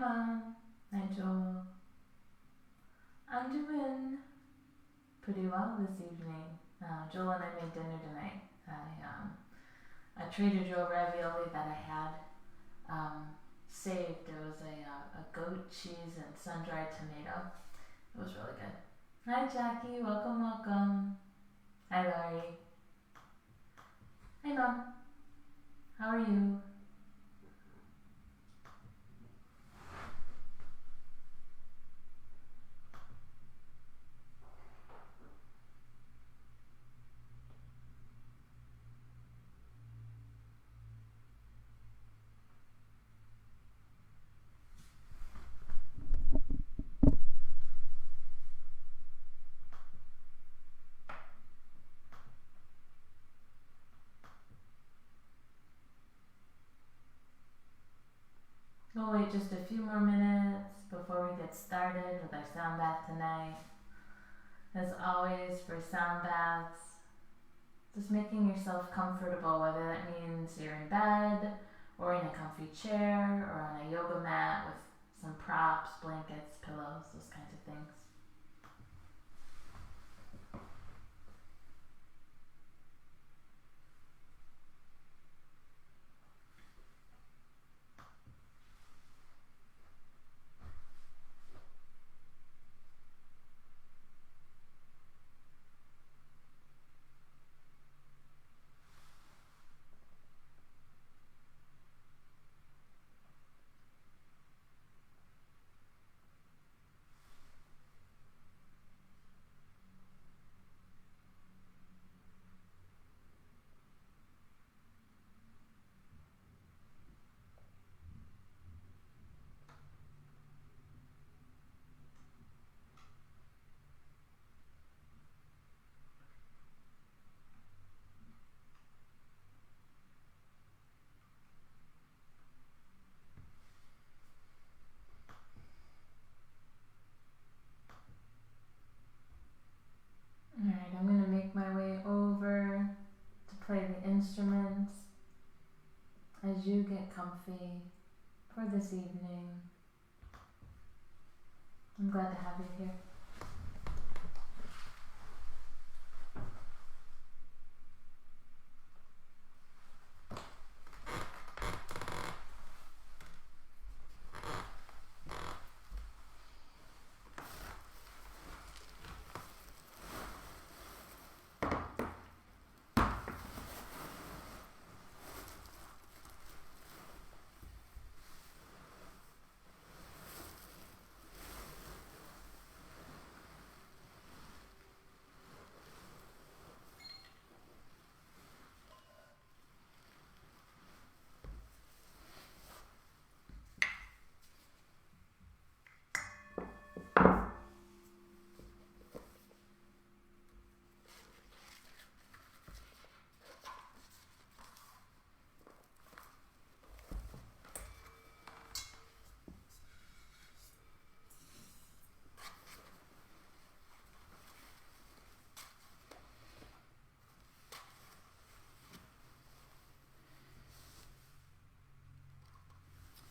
Mom. Hi, Joel. I'm doing pretty well this evening. Joel and I made dinner tonight. A Trader Joe ravioli that I had saved. It was a goat cheese and sun-dried tomato. It was really good. Hi, Jackie. Welcome, welcome. Hi, Laurie. Hi, Mom. How are you? We'll wait just a few more minutes before we get started with our sound bath tonight. As always, for sound baths, just making yourself comfortable, whether that means you're in bed or in a comfy chair or on a yoga mat with some props, blankets, pillows, those kinds of things. Alright, I'm going to make my way over to play the instruments as you get comfy for this evening. I'm glad to have you here.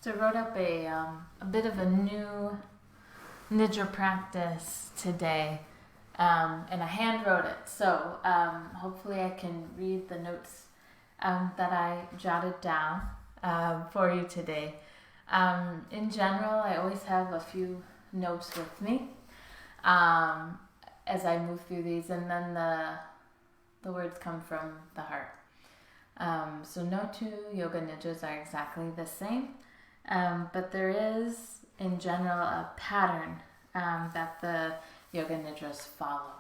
So I wrote up a bit of a new nidra practice today, and I hand wrote it. So hopefully I can read the notes that I jotted down for you today. In general, I always have a few notes with me as I move through these, and then the words come from the heart. So no two yoga nidras are exactly the same. But there is, in general, a pattern that the yoga nidras follow.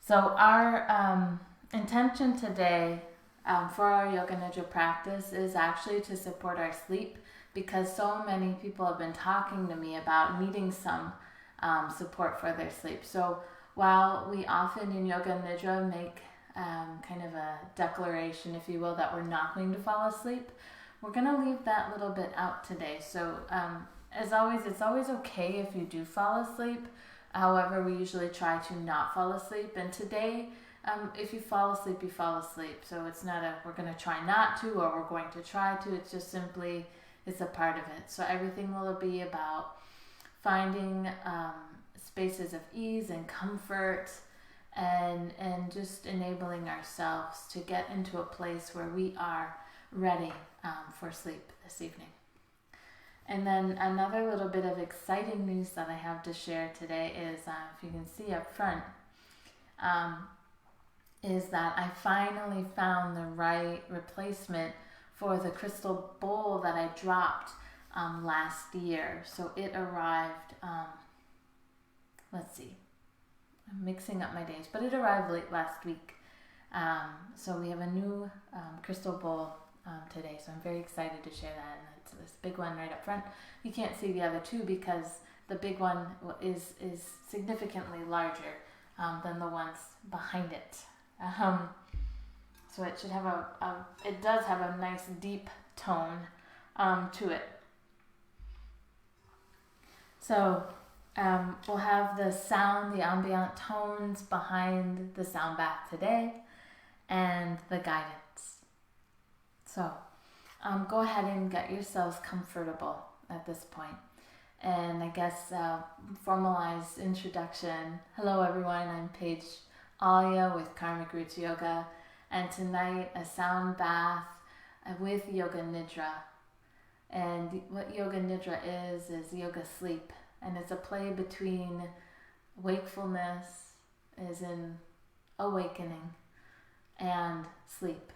So our intention today for our yoga nidra practice is actually to support our sleep, because so many people have been talking to me about needing some support for their sleep. So while we often in yoga nidra make kind of a declaration, if you will, that we're not going to fall asleep, we're going to leave that little bit out today. So as always, it's always okay if you do fall asleep. However, we usually try to not fall asleep. And today, if you fall asleep, you fall asleep. So it's not we're going to try not to, or we're going to try to. It's just simply, is a part of it. So everything will be about finding spaces of ease and comfort, and just enabling ourselves to get into a place where we are ready for sleep this evening. And then another little bit of exciting news that I have to share today is, if you can see up front, is that I finally found the right replacement for the crystal bowl that I dropped last year. So it arrived, let's see, I'm mixing up my days, but it arrived late last week. So we have a new crystal bowl today, so I'm very excited to share that. And it's this big one right up front. You can't see the other two because the big one is significantly larger than the ones behind it. So it should have it does have a nice deep tone to it. So we'll have the ambient tones behind the sound bath today and the guidance. So go ahead and get yourselves comfortable at this point. And I guess formalized introduction. Hello everyone, I'm Paige Alia with Karmic Roots Yoga, and tonight a sound bath with Yoga Nidra. And what Yoga Nidra is yoga sleep, and it's a play between wakefulness, as in awakening, and sleep.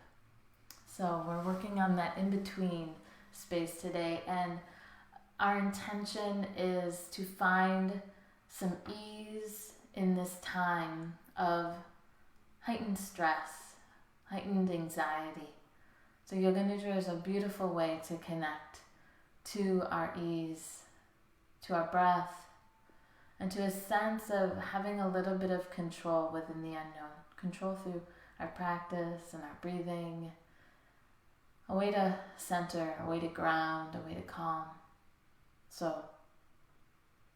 So we're working on that in-between space today, and our intention is to find some ease in this time of heightened stress, heightened anxiety. So Yoga Nidra is a beautiful way to connect to our ease, to our breath, and to a sense of having a little bit of control within the unknown. Control through our practice and our breathing, a way to center, a way to ground, a way to calm. So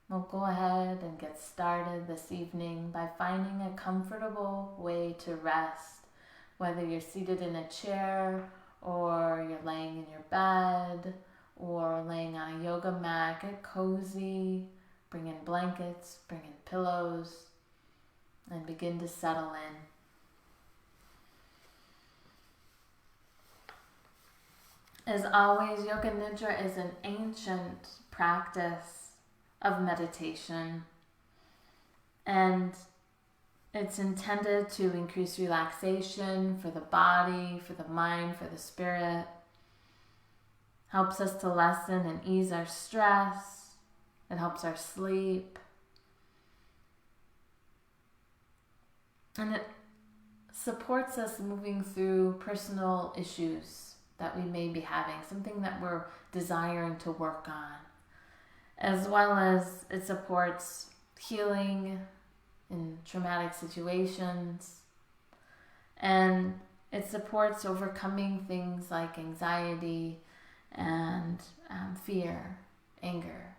we'll go ahead and get started this evening by finding a comfortable way to rest, whether you're seated in a chair or you're laying in your bed or laying on a yoga mat. Get cozy, bring in blankets, bring in pillows, and begin to settle in. As always, Yoga Nidra is an ancient practice of meditation, and it's intended to increase relaxation for the body, for the mind, for the spirit. Helps us to lessen and ease our stress. It helps our sleep. And it supports us moving through personal issues that we may be having, something that we're desiring to work on, as well as it supports healing in traumatic situations, and it supports overcoming things like anxiety and fear, anger,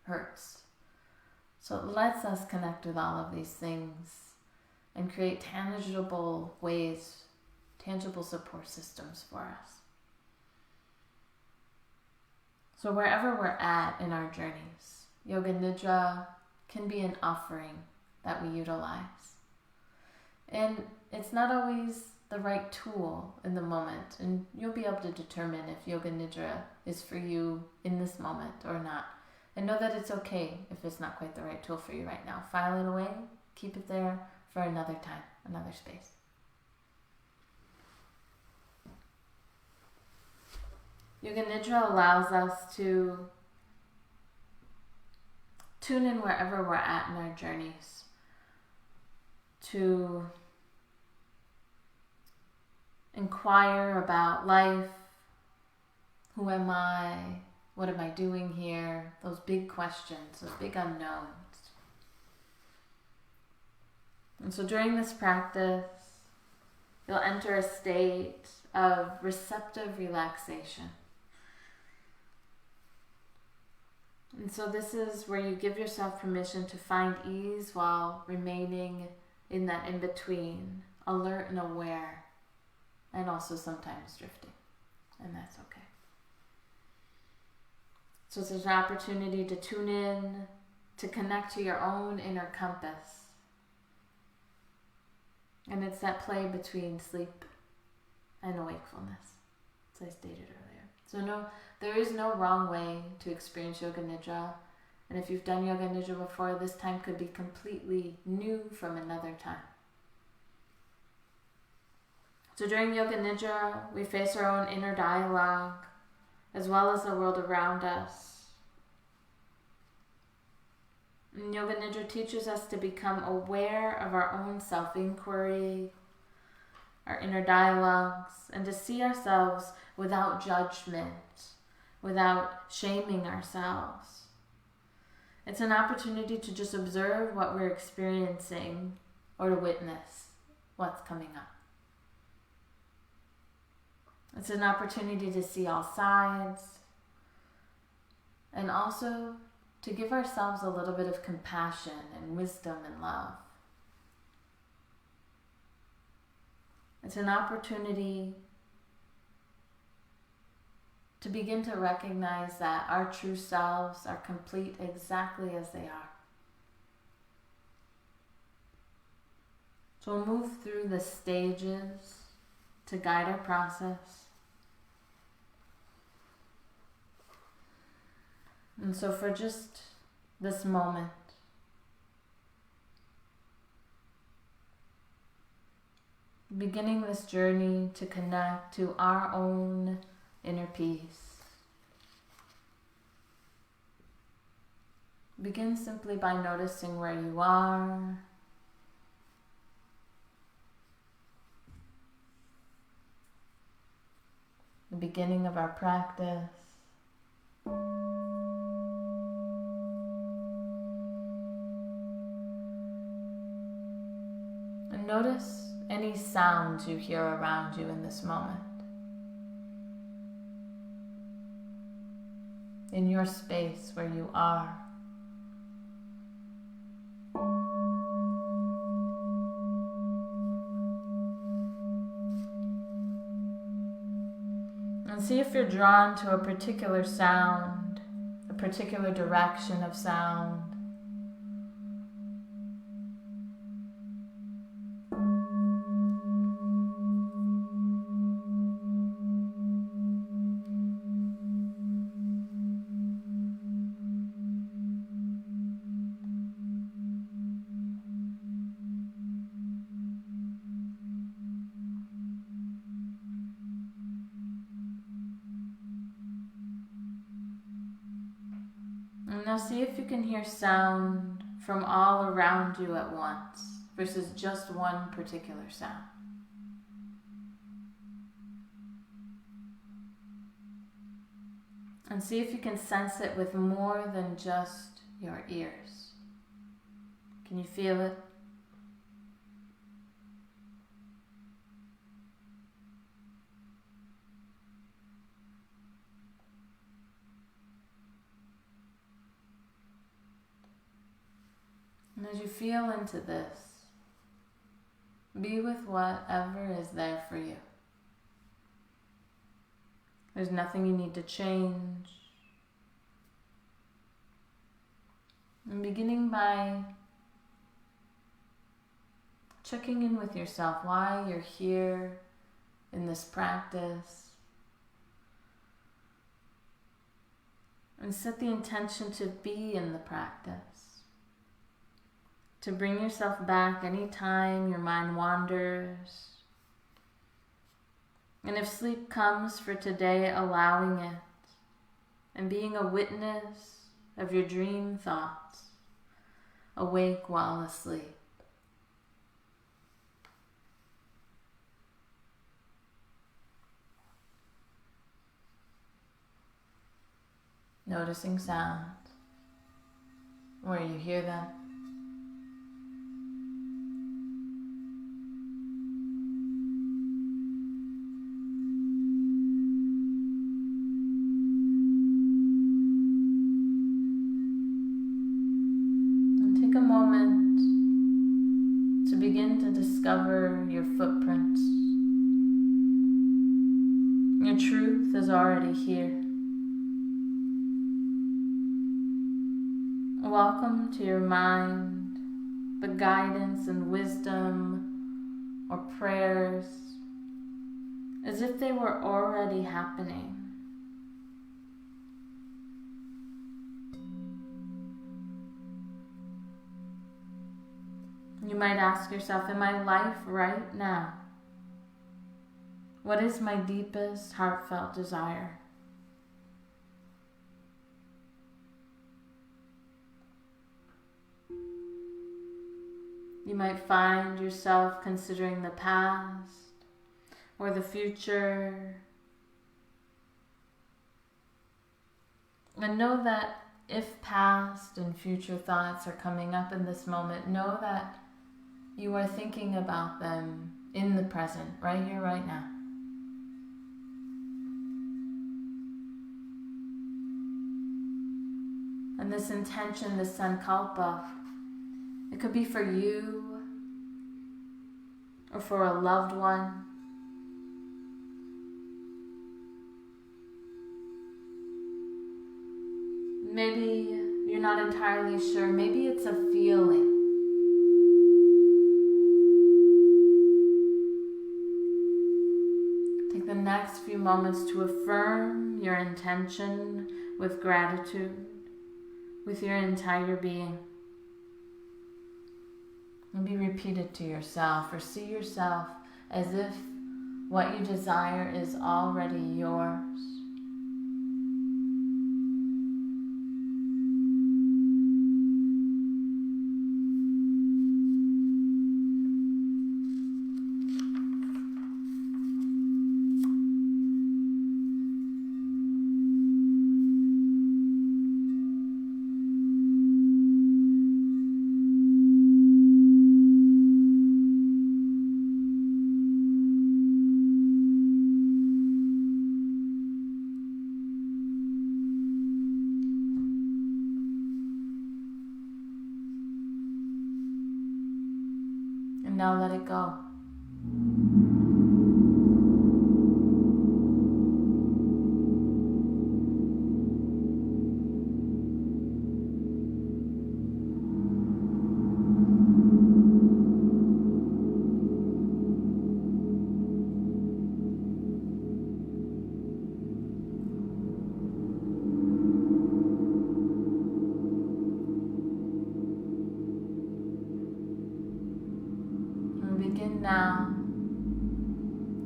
hurts. So it lets us connect with all of these things and create tangible ways, tangible support systems for us. So wherever we're at in our journeys, Yoga Nidra can be an offering that we utilize. And it's not always the right tool in the moment, and you'll be able to determine if Yoga Nidra is for you in this moment or not. And know that it's okay if it's not quite the right tool for you right now. File it away, keep it there for another time, another space. Yoga Nidra allows us to tune in wherever we're at in our journeys, to inquire about life. Who am I? What am I doing here? Those big questions, those big unknowns. And so during this practice, you'll enter a state of receptive relaxation. And so this is where you give yourself permission to find ease while remaining in that in-between, alert and aware, and also sometimes drifting. And that's okay. So it's an opportunity to tune in, to connect to your own inner compass. And it's that play between sleep and wakefulness, as I stated earlier. So no, there is no wrong way to experience Yoga Nidra. And if you've done Yoga Nidra before, this time could be completely new from another time. So during Yoga Nidra, we face our own inner dialogue, as well as the world around us. And Yoga Nidra teaches us to become aware of our own self-inquiry, our inner dialogues, and to see ourselves without judgment, without shaming ourselves. It's an opportunity to just observe what we're experiencing or to witness what's coming up. It's an opportunity to see all sides and also to give ourselves a little bit of compassion and wisdom and love. It's an opportunity to begin to recognize that our true selves are complete exactly as they are. So we'll move through the stages to guide our process. And so for just this moment, beginning this journey to connect to our own inner peace, begin simply by noticing where you are. The beginning of our practice. And notice any sounds you hear around you in this moment. In your space where you are. And see if you're drawn to a particular sound, a particular direction of sound. Now see if you can hear sound from all around you at once versus just one particular sound. And see if you can sense it with more than just your ears. Can you feel it? And as you feel into this, be with whatever is there for you. There's nothing you need to change. And beginning by checking in with yourself, why you're here in this practice. And set the intention to be in the practice. To bring yourself back anytime your mind wanders. And if sleep comes for today, allowing it. And being a witness of your dream thoughts. Awake while asleep. Noticing sounds. Where you hear them. A moment to begin to discover your footprints. Your truth is already here. Welcome to your mind the guidance and wisdom or prayers as if they were already happening. You might ask yourself, in my life right now, what is my deepest heartfelt desire? You might find yourself considering the past or the future. And know that if past and future thoughts are coming up in this moment, know that you are thinking about them in the present, right here, right now. And this intention, this sankalpa, it could be for you or for a loved one. Maybe you're not entirely sure. Maybe it's a feeling. Take the next few moments to affirm your intention with gratitude, with your entire being. Maybe repeat it to yourself or see yourself as if what you desire is already yours. And now let it go. Begin now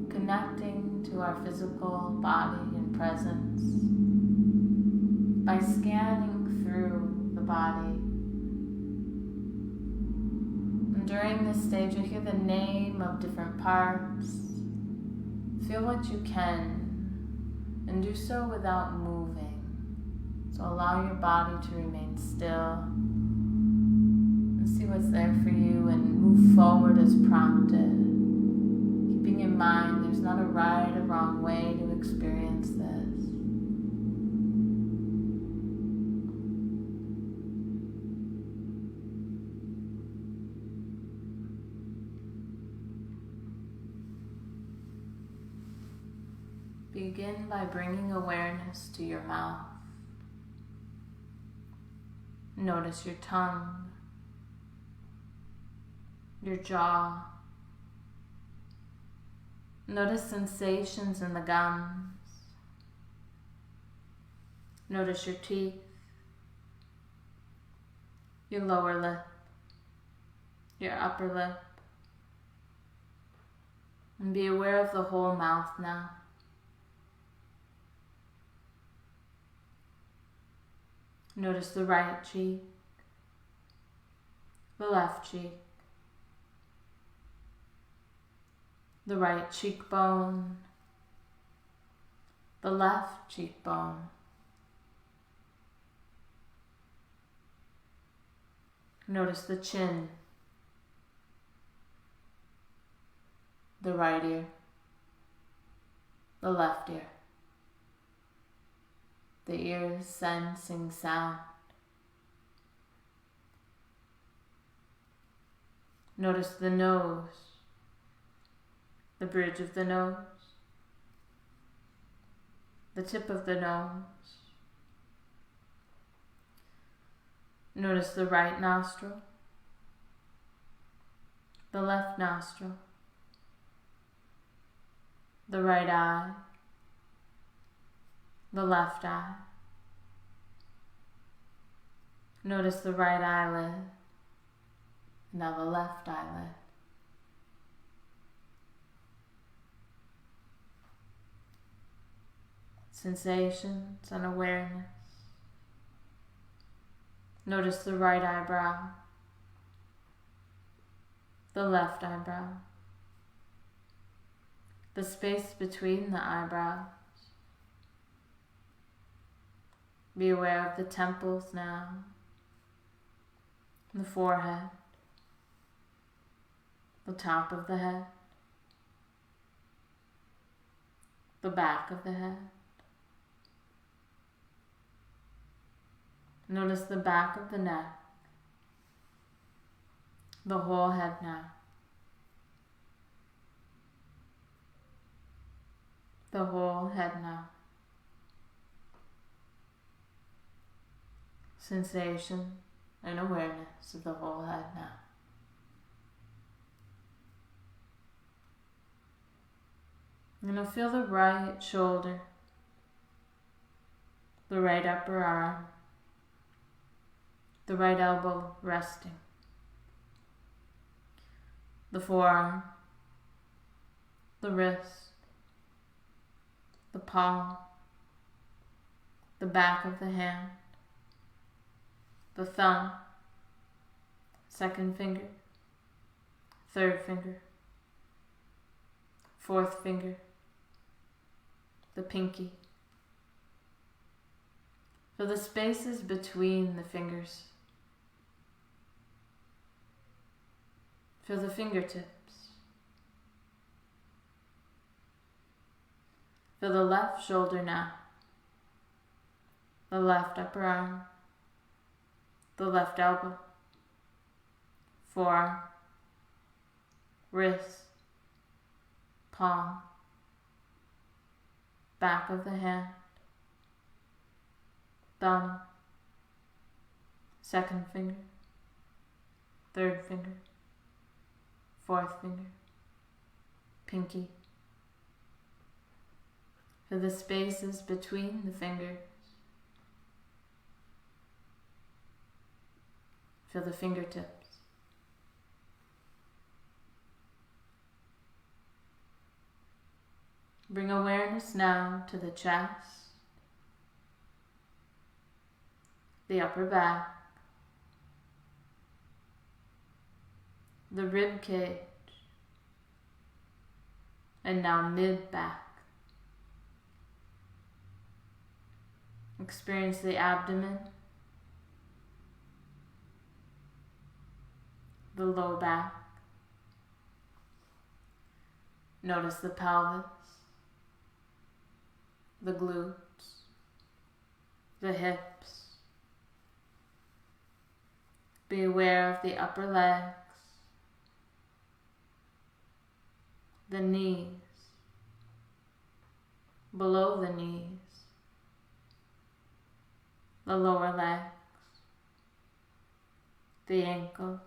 connecting to our physical body and presence by scanning through the body. And during this stage, you'll hear the name of different parts. Feel what you can and do so without moving. So allow your body to remain still. See what's there for you and move forward as prompted. Keeping in mind there's not a right or wrong way to experience this. Begin by bringing awareness to your mouth. Notice your tongue, your jaw. Notice sensations in the gums. Notice your teeth, your lower lip, your upper lip. And be aware of the whole mouth now. Notice the right cheek, the left cheek, the right cheekbone, the left cheekbone. Notice the chin, the right ear, the left ear, the ears sensing sound. Notice the nose, the bridge of the nose, the tip of the nose. Notice the right nostril, the left nostril, the right eye, the left eye. Notice the right eyelid, now the left eyelid. Sensations and awareness. Notice the right eyebrow, the left eyebrow, the space between the eyebrows. Be aware of the temples now, the forehead, the top of the head, the back of the head. Notice the back of the neck, the whole head now. The whole head now. Sensation and awareness of the whole head now. You're going to feel the right shoulder, the right upper arm, the right elbow resting, the forearm, the wrist, the palm, the back of the hand, the thumb, second finger, third finger, fourth finger, the pinky. Feel the spaces between the fingers. Feel the fingertips. Feel the left shoulder now, the left upper arm, the left elbow, forearm, wrist, palm, back of the hand, thumb, second finger, third finger, fourth finger, pinky. Feel the spaces between the fingers. Feel the fingertips. Bring awareness now to the chest, the upper back, the rib cage, and now mid-back. Experience the abdomen, the low back. Notice the pelvis, the glutes, the hips. Be aware of the upper legs, the knees, below the knees, the lower legs, the ankles,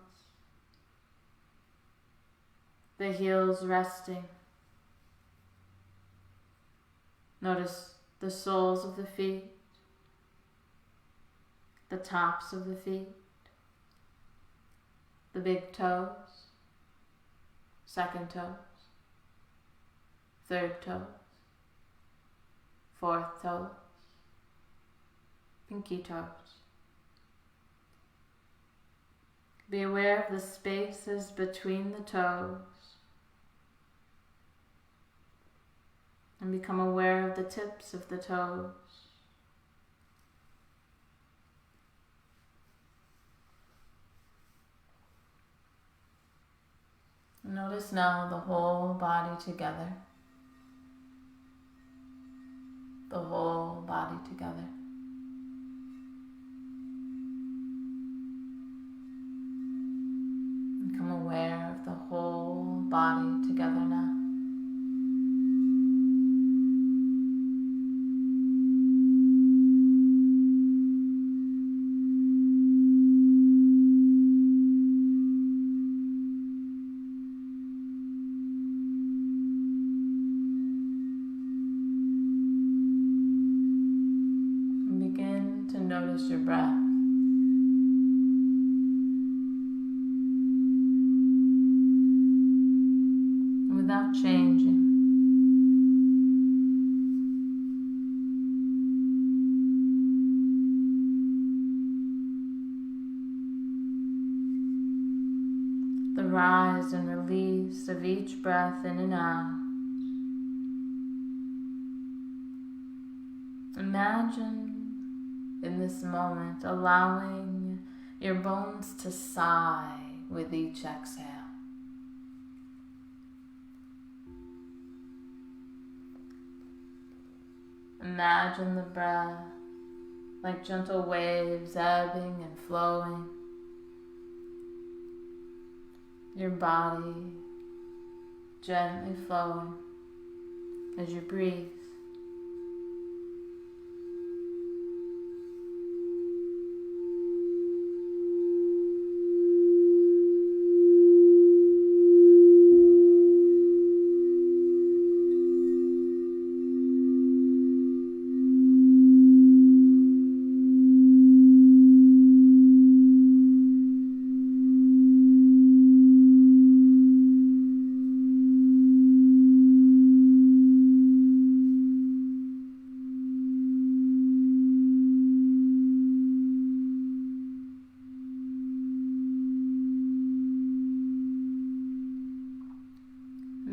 the heels resting. Notice the soles of the feet, the tops of the feet, the big toes, second toes, third toes, fourth toes, pinky toes. Be aware of the spaces between the toes and become aware of the tips of the toes. Notice now the whole body together. The whole body together. Become aware of the whole body together now. notice your breath. Without changing. The rise and release of each breath in and out. Imagine in this moment allowing your bones to sigh with each exhale. Imagine the breath like gentle waves ebbing and flowing. Your body gently flowing as you breathe.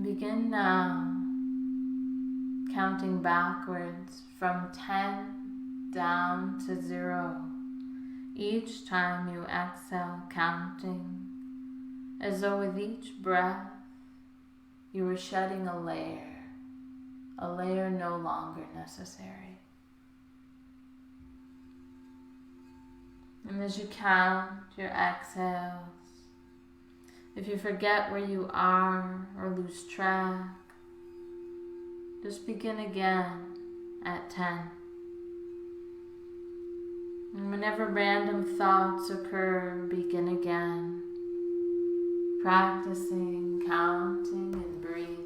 Begin now counting backwards from 10 down to 0. Each time you exhale, counting as though with each breath you were shedding a layer no longer necessary. And as you count your exhales, if you forget where you are or lose track, just begin again at 10. And whenever random thoughts occur, begin again, practicing counting and breathing.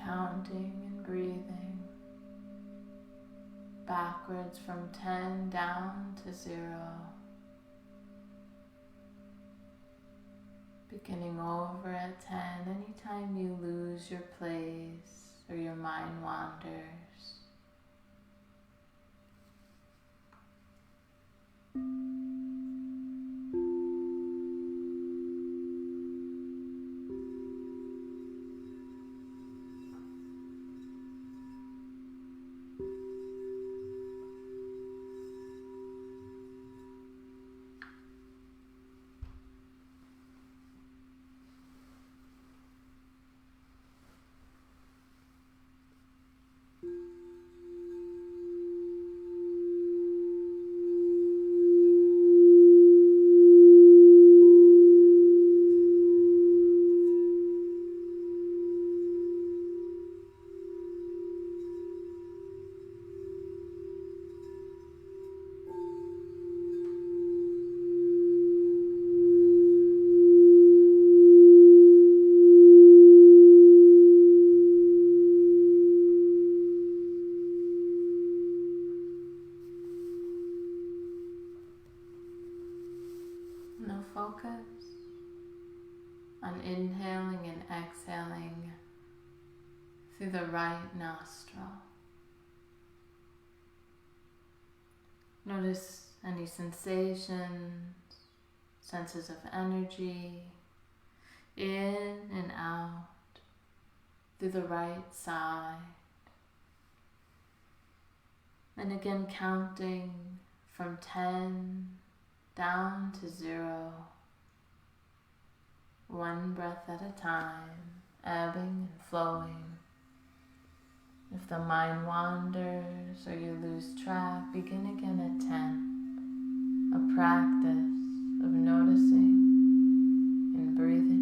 Counting and breathing backwards from 10 down to 0. Beginning over at 10 anytime you lose your place or your mind wanders. through the right nostril. Notice any sensations, senses of energy, in and out through the right side. And again, counting from 10 down to 0, one breath at a time, ebbing and flowing. If the mind wanders or you lose track, begin again at 10. A practice of noticing and breathing.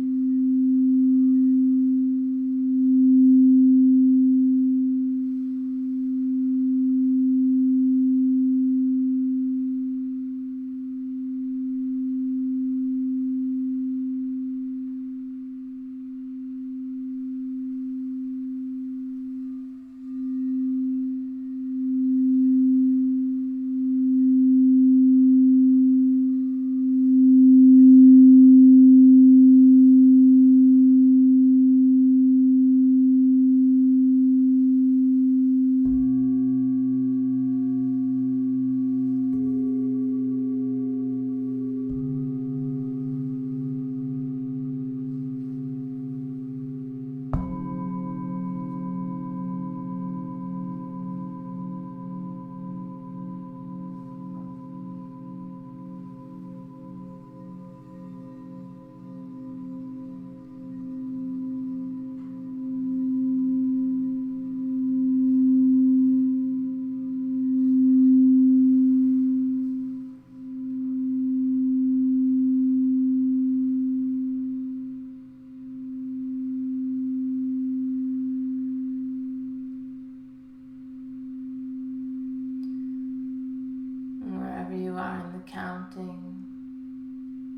Counting,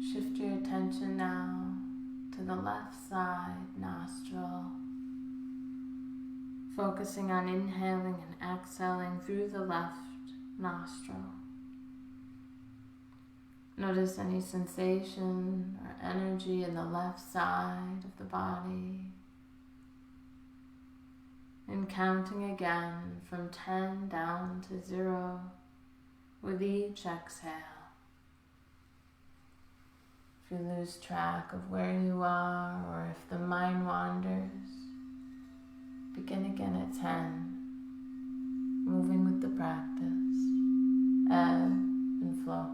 shift your attention now to the left side nostril, focusing on inhaling and exhaling through the left nostril. Notice any sensation or energy in the left side of the body. And counting again from 10 down to 0 with each exhale. If you lose track of where you are or if the mind wanders, begin again at 10, moving with the practice, ebb and flow.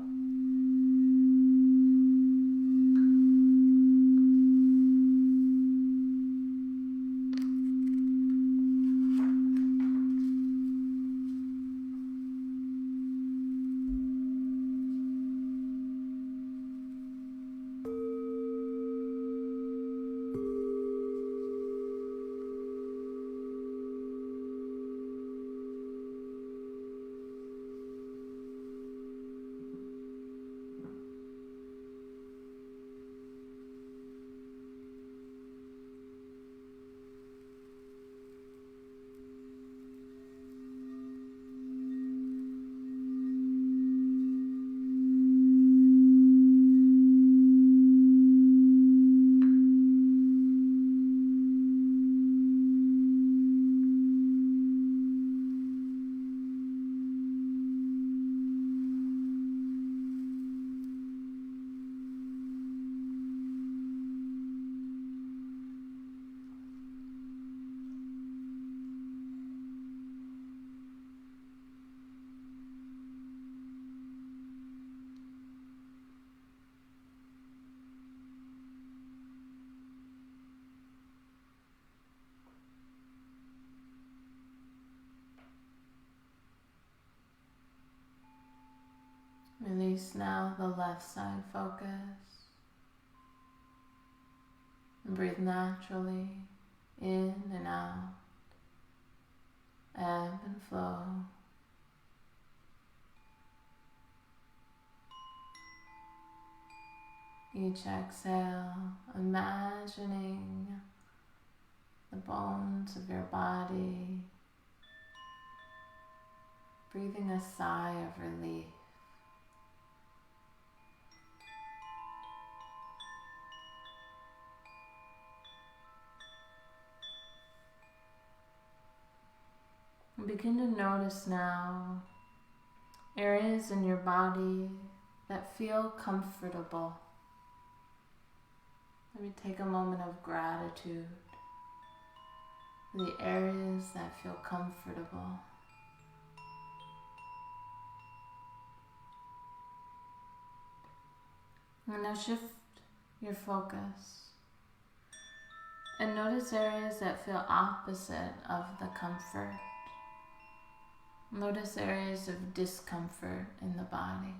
Release now the left side focus and breathe naturally in and out, ebb and flow. Each exhale, imagining the bones of your body, breathing a sigh of relief. begin to notice now areas in your body that feel comfortable. Maybe take a moment of gratitude for the areas that feel comfortable. And now shift your focus and notice areas that feel opposite of the comfort. Notice areas of discomfort in the body.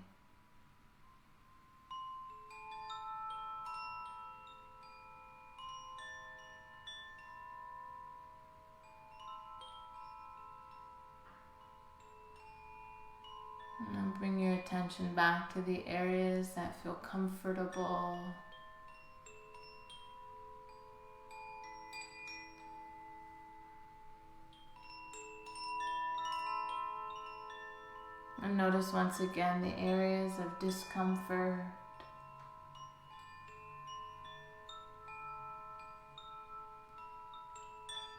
And then bring your attention back to the areas that feel comfortable. And notice once again the areas of discomfort.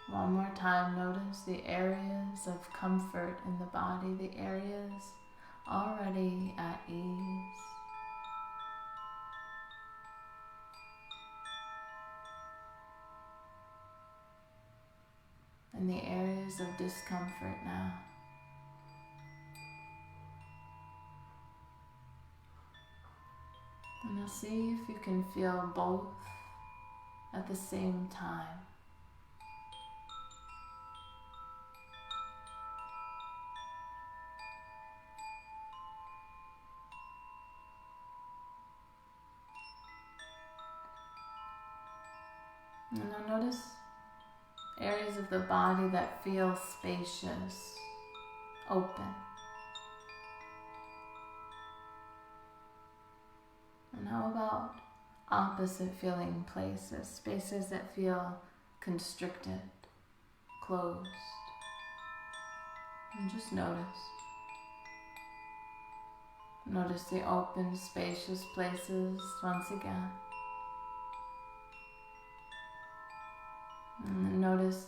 One more time, notice the areas of comfort in the body, the areas already at ease. And the areas of discomfort now. And now see if you can feel both at the same time. And now notice areas of the body that feel spacious, open. And how about opposite feeling places, spaces that feel constricted, closed? And just notice. Notice the open, spacious places once again. And then notice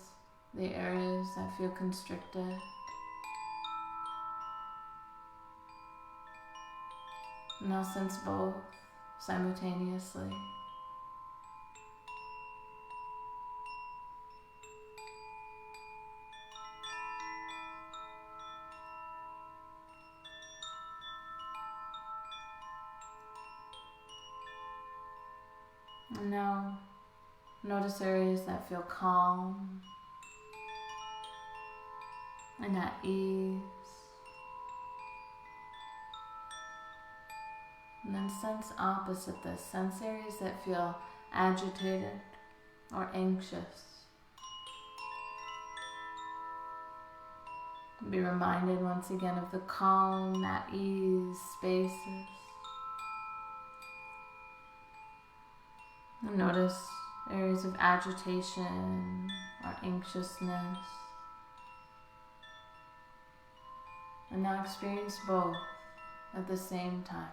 the areas that feel constricted. Now sense both simultaneously. And now notice areas that feel calm and at ease. And then sense opposite this. Sense areas that feel agitated or anxious. Be reminded once again of the calm, at ease spaces. And notice areas of agitation or anxiousness. And now experience both at the same time.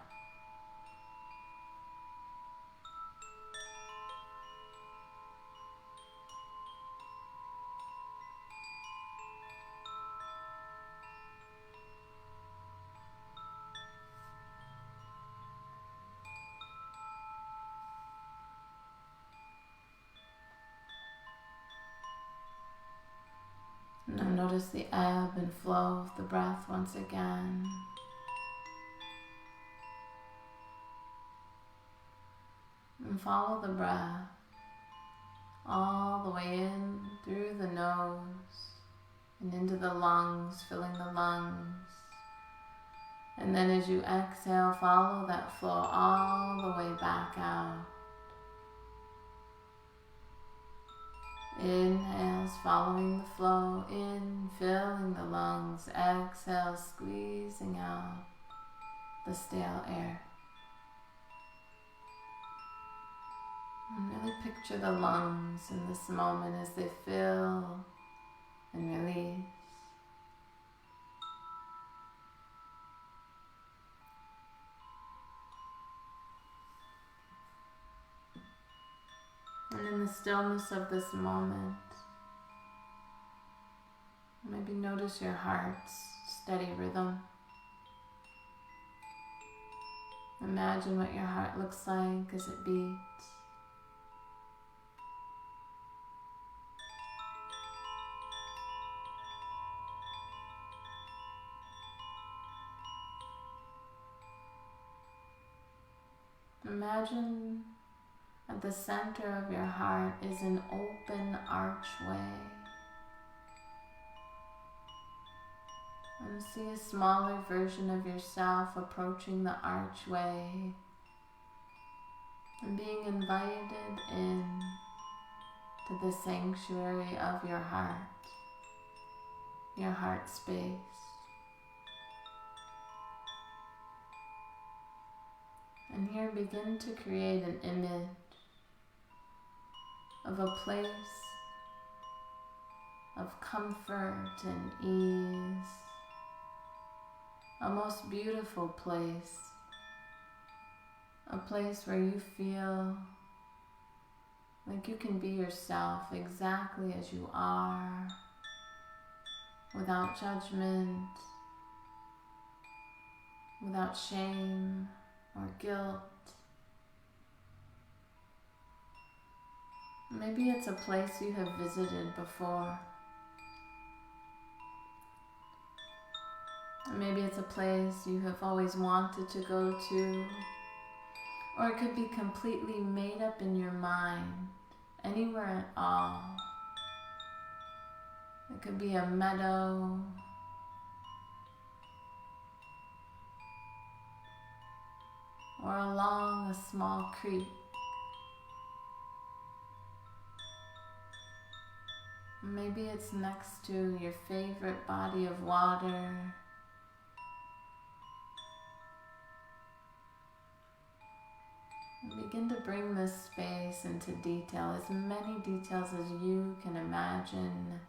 Now notice the ebb and flow of the breath once again. And follow the breath all the way in through the nose and into the lungs, filling the lungs. And then as you exhale, follow that flow all the way back out. Inhales, following the flow, in, filling the lungs. Exhale, squeezing out the stale air. And really picture the lungs in this moment as they fill and release. And in the stillness of this moment, Maybe notice your heart's steady rhythm. Imagine what your heart looks like as it beats. Imagine at the center of your heart is an open archway. And see a smaller version of yourself approaching the archway and being invited in to the sanctuary of your heart space. And here begin to create an image of a place of comfort and ease, a most beautiful place, a place where you feel like you can be yourself exactly as you are, without judgment, without shame or guilt. Maybe it's a place you have visited before. Maybe it's a place you have always wanted to go to. Or it could be completely made up in your mind, anywhere at all. It could be a meadow, or along a small creek. Maybe it's next to your favorite body of water. And begin to bring this space into detail, as many details as you can imagine.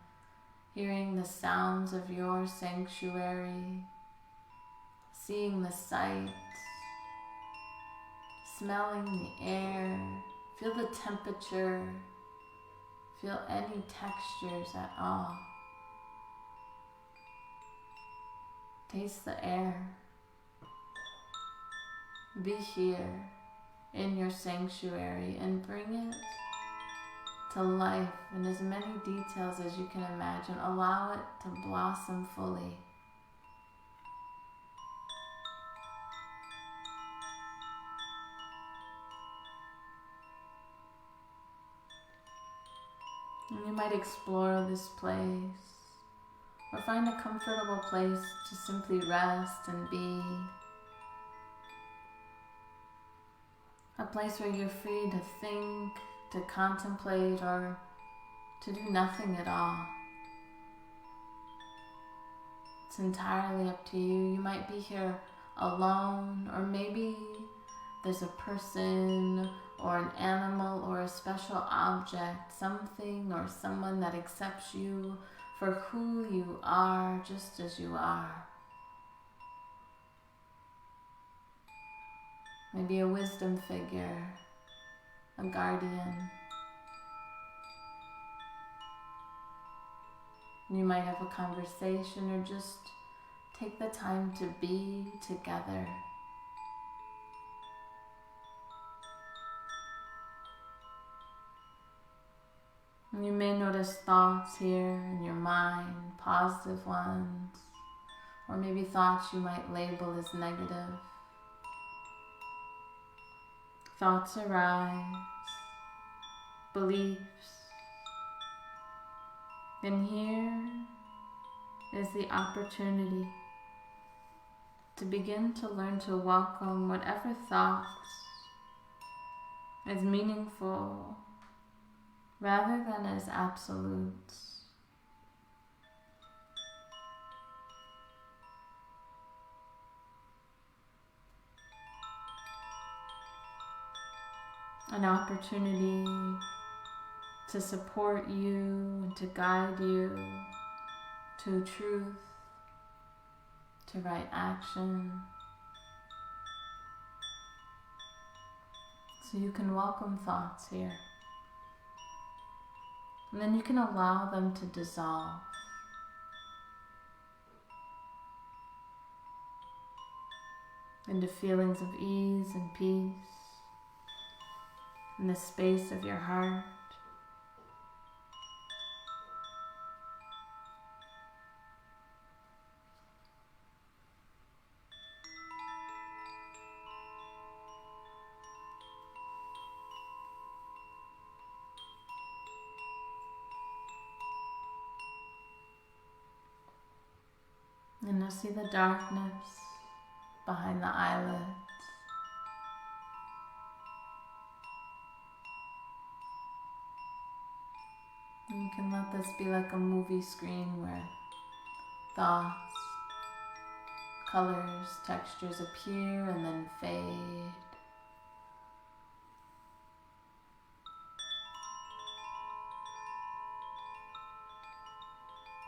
Hearing the sounds of your sanctuary, seeing the sights, smelling the air, feel the temperature, feel any textures at all. Taste the air. Be here in your sanctuary and bring it to life in as many details as you can imagine. Allow it to blossom fully. And you might explore this place or find a comfortable place to simply rest and be. A place where you're free to think, to contemplate, or to do nothing at all. It's entirely up to you. You might be here alone, or maybe there's a person or an animal or a special object, something or someone that accepts you for who you are, just as you are. Maybe a wisdom figure, a guardian. You might have a conversation or just take the time to be together. And you may notice thoughts here in your mind, positive ones, or maybe thoughts you might label as negative. Thoughts arise, beliefs, and here is the opportunity to begin to learn to welcome whatever thoughts as meaningful rather than as absolutes. An opportunity to support you and to guide you to truth, to right action. So you can welcome thoughts here. And then you can allow them to dissolve. into feelings of ease and peace in the space of your heart. And now see the darkness behind the eyelids. And you can let this be like a movie screen where thoughts, colors, textures appear and then fade.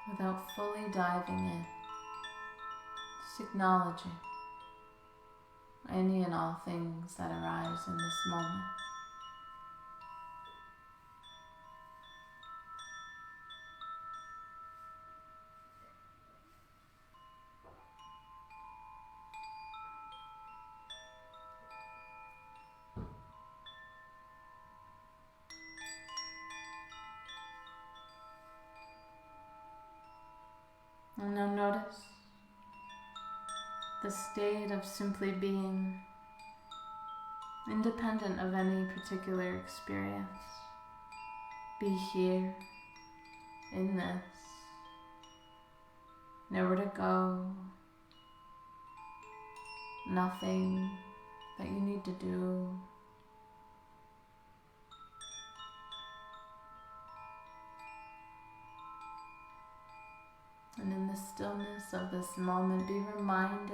Without fully diving in, just acknowledging any and all things that arise in this moment. And now notice the state of simply being, independent of any particular experience. Be here in this, nowhere to go, nothing that you need to do. And in the stillness of this moment, be reminded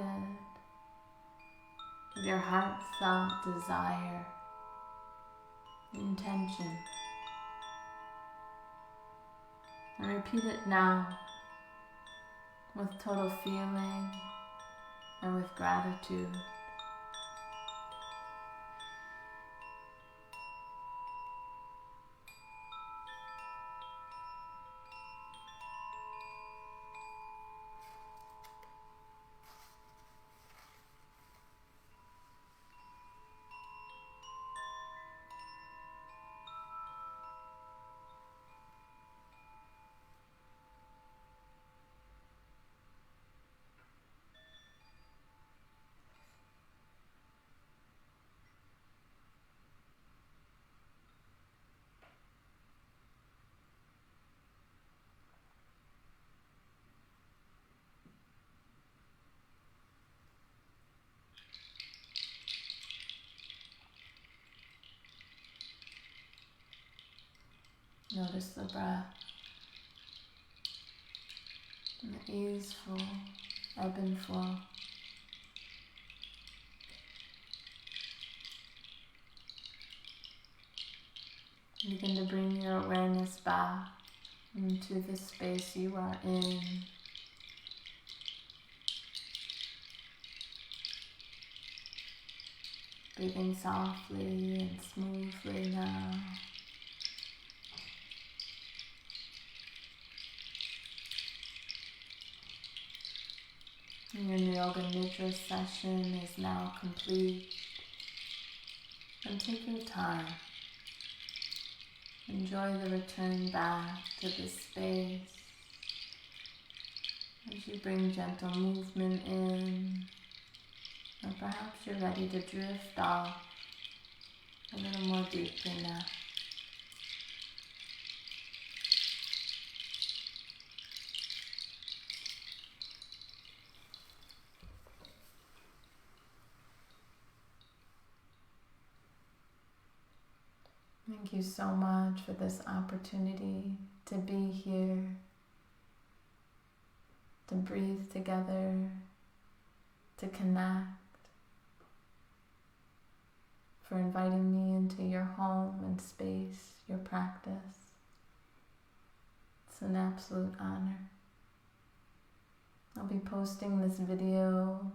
of your heartfelt desire, intention. And repeat it now with total feeling and with gratitude. Notice the breath and the easeful ebb and flow. Begin to bring your awareness back into the space you are in. Breathing softly and smoothly now. Your yoga nidra session is now complete. And take your time. Enjoy the return back to this space as you bring gentle movement in, or perhaps you're ready to drift off a little more deeply now. Thank you so much for this opportunity to be here, to breathe together, to connect, for inviting me into your home and space, your practice. It's an absolute honor. I'll be posting this video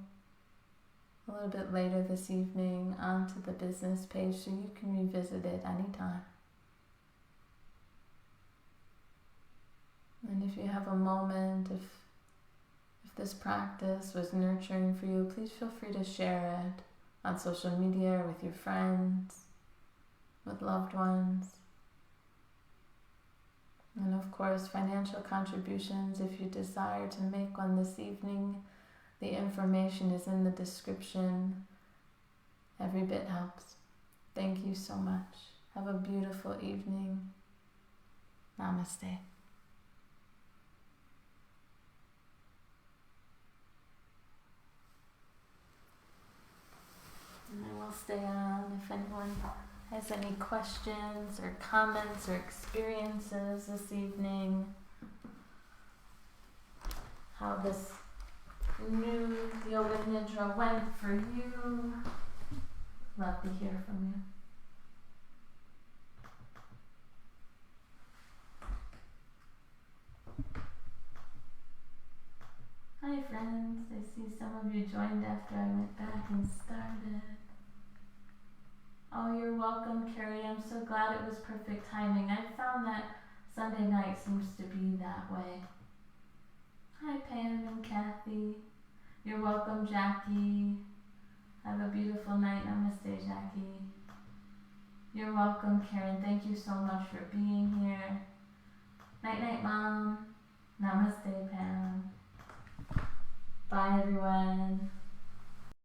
a little bit later this evening onto the business page so you can revisit it anytime. And if you have a moment, if If this practice was nurturing for you, please feel free to share it on social media, with your friends, with loved ones. And of course, financial contributions, if you desire to make one this evening, the information is in the description. Every bit helps. Thank you so much. Have a beautiful evening. Namaste. And I will stay on if anyone has any questions or comments or experiences this evening. How this new yoga nidra went for you. Love to hear from you. Hi friends, I see some of you joined after I went back and started. Oh, you're welcome, Carrie. I'm so glad it was perfect timing. I found that Sunday night seems to be that way. Hi, Pam and Kathy. You're welcome, Jackie. Have a beautiful night. Namaste, Jackie. You're welcome, Karen. Thank you so much for being here. Night, night, Mom. Namaste, Pam. Bye, everyone.